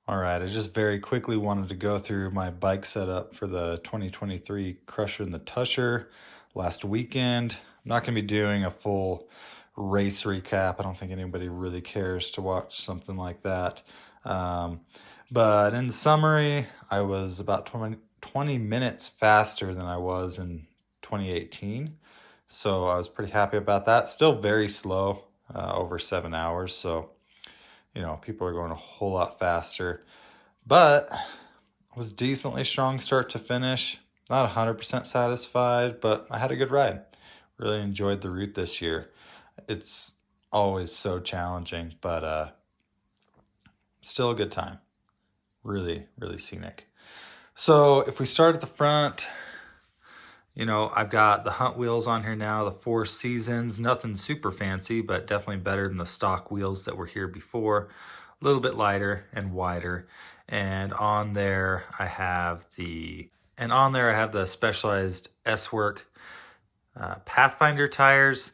All right, I just very quickly wanted to go through my bike setup for the 2023 Crusher and the Tusher last weekend. I'm not going to be doing a full race recap. I don't think anybody really cares to watch something like that. Um, but in summary, I was about 20 minutes faster than I was in 2018. So I was pretty happy about that. Still very slow, over 7 hours. So people are going a whole lot faster, but it was decently strong start to finish. Not 100% satisfied, but I had a good ride. Really enjoyed the route this year. It's always so challenging, but still a good time. Really, really scenic. So if we start at the front, I've got the Hunt wheels on here now, the Four Seasons. Nothing super fancy, but definitely better than the stock wheels that were here before. A little bit lighter and wider. And on there I have the Specialized S-Work Pathfinder tires,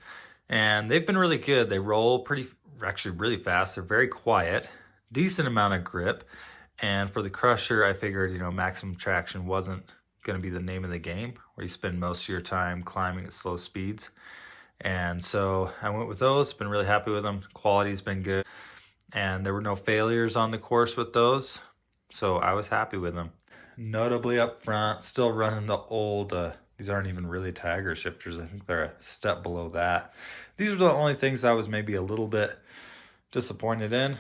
and they've been really good. They roll actually really fast. They're very quiet, decent amount of grip. And for the Crusher, I figured, maximum traction wasn't going to be the name of the game, where you spend most of your time climbing at slow speeds. And so I went with those. Been really happy with them. Quality's been good, and there were no failures on the course with those, so I was happy with them. Notably up front, still running the old, these aren't even really Tiger shifters. I think they're a step below that. These are the only things I was maybe a little bit disappointed in,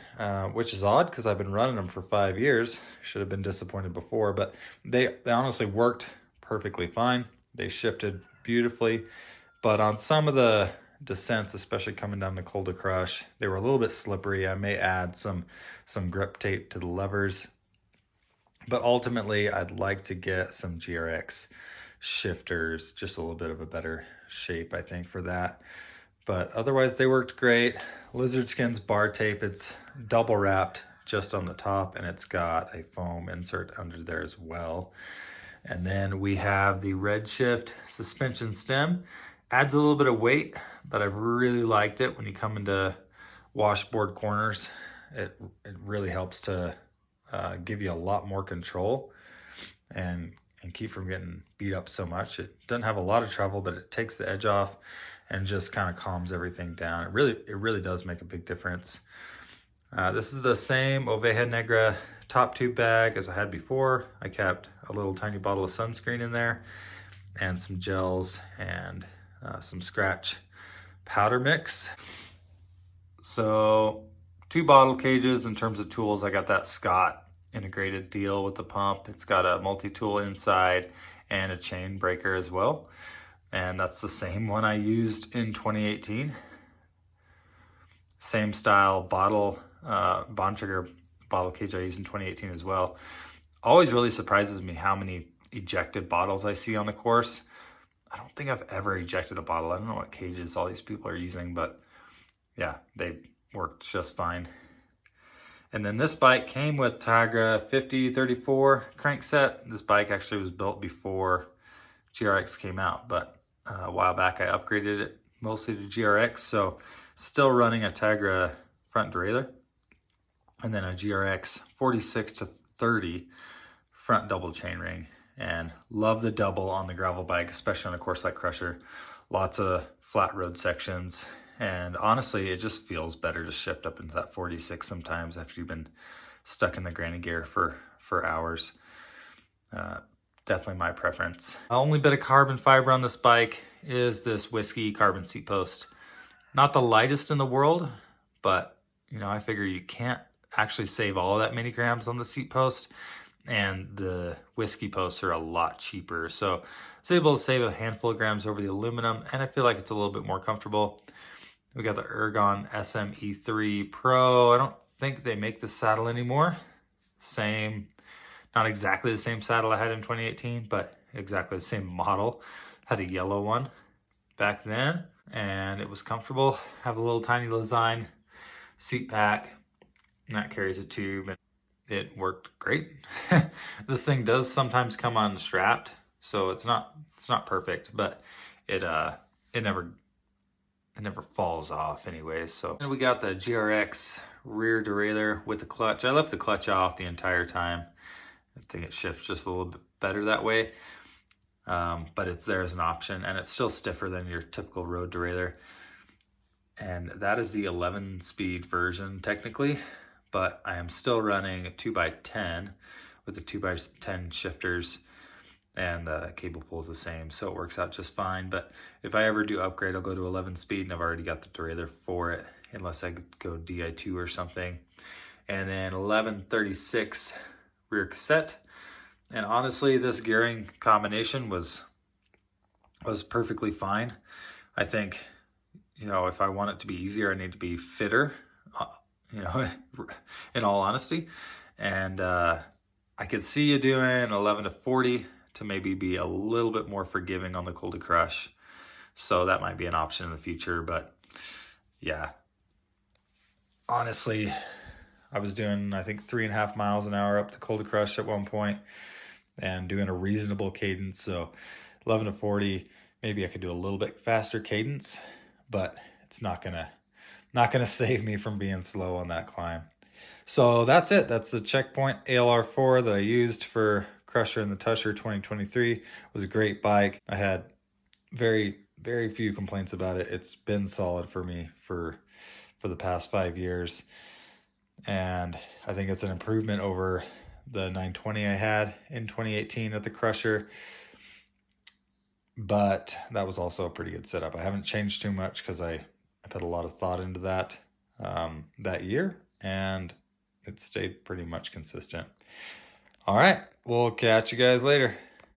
which is odd because I've been running them for 5 years. Should have been disappointed before, but they honestly worked perfectly fine. They shifted beautifully, but on some of the descents, especially coming down the Col de Crush, they were a little bit slippery. I may add some grip tape to the levers, but ultimately I'd like to get some GRX shifters, just a little bit of a better shape, I think, for that. But otherwise they worked great. Lizard Skins bar tape, it's double wrapped just on the top, and it's got a foam insert under there as well. And then we have the Redshift suspension stem. Adds a little bit of weight, but I've really liked it when you come into washboard corners. It really helps to give you a lot more control and keep from getting beat up so much. It doesn't have a lot of travel, but it takes the edge off and just kind of calms everything down. It really does make a big difference. This is the same Oveja Negra top tube bag as I had before. I kept a little tiny bottle of sunscreen in there and some gels and some scratch powder mix. So 2 bottle cages. In terms of tools, I got that Scott integrated deal with the pump. It's got a multi-tool inside and a chain breaker as well. And that's the same one I used in 2018. Same style bottle, Bontrager bottle cage I used in 2018 as well. Always really surprises me how many ejected bottles I see on the course. I don't think I've ever ejected a bottle. I don't know what cages all these people are using, but yeah, they worked just fine. And then this bike came with Tigra 5034 crankset. This bike actually was built before GRX came out, but a while back I upgraded it mostly to GRX, so still running a Tigra front derailleur, and then a GRX 46 to 30 front double chainring. And love the double on the gravel bike, especially on a course like Crusher. Lots of flat road sections, and honestly it just feels better to shift up into that 46 sometimes after you've been stuck in the granny gear for hours. Definitely my preference. The only bit of carbon fiber on this bike is this Whiskey carbon seat post. Not the lightest in the world, but I figure you can't actually save all of that many grams on the seat post, and the Whiskey posts are a lot cheaper. So I was able to save a handful of grams over the aluminum, and I feel like it's a little bit more comfortable. We got the Ergon SME3 Pro. I don't think they make this saddle anymore. Same, not exactly the same saddle I had in 2018, but exactly the same model. Had a yellow one back then, and it was comfortable. Have a little tiny Lezyne seat pack, and that carries a tube, and it worked great. This thing does sometimes come unstrapped, so it's not perfect, but it never it never falls off anyway. So, and we got the GRX rear derailleur with the clutch. I left the clutch off the entire time. I think it shifts just a little bit better that way. But it's there as an option, and it's still stiffer than your typical road derailleur. And that is the 11-speed version technically, but I am still running a 2x10 with the 2x10 shifters, and the cable pull is the same, so it works out just fine. But if I ever do upgrade, I'll go to 11 speed, and I've already got the derailleur for it, unless I go Di2 or something. And then 1136 rear cassette. And honestly, this gearing combination was perfectly fine. I think, you know, if I want it to be easier, I need to be fitter, you know, in all honesty. And I could see you doing 11 to 40 to maybe be a little bit more forgiving on the cold to crush. So that might be an option in the future. But yeah, honestly, I was doing, I think, 3.5 miles an hour up to cold to crush at one point and doing a reasonable cadence. So 11 to 40, maybe I could do a little bit faster cadence, but it's not gonna save me from being slow on that climb. So that's it. That's the Checkpoint ALR 4 that I used for Crusher and the Tushar 2023. It was a great bike. I had very few complaints about it. It's been solid for me for the past 5 years. And I think it's an improvement over the 920 I had in 2018 at the Crusher. But that was also a pretty good setup. I haven't changed too much because I put a lot of thought into that that year, and it stayed pretty much consistent. All right, we'll catch you guys later.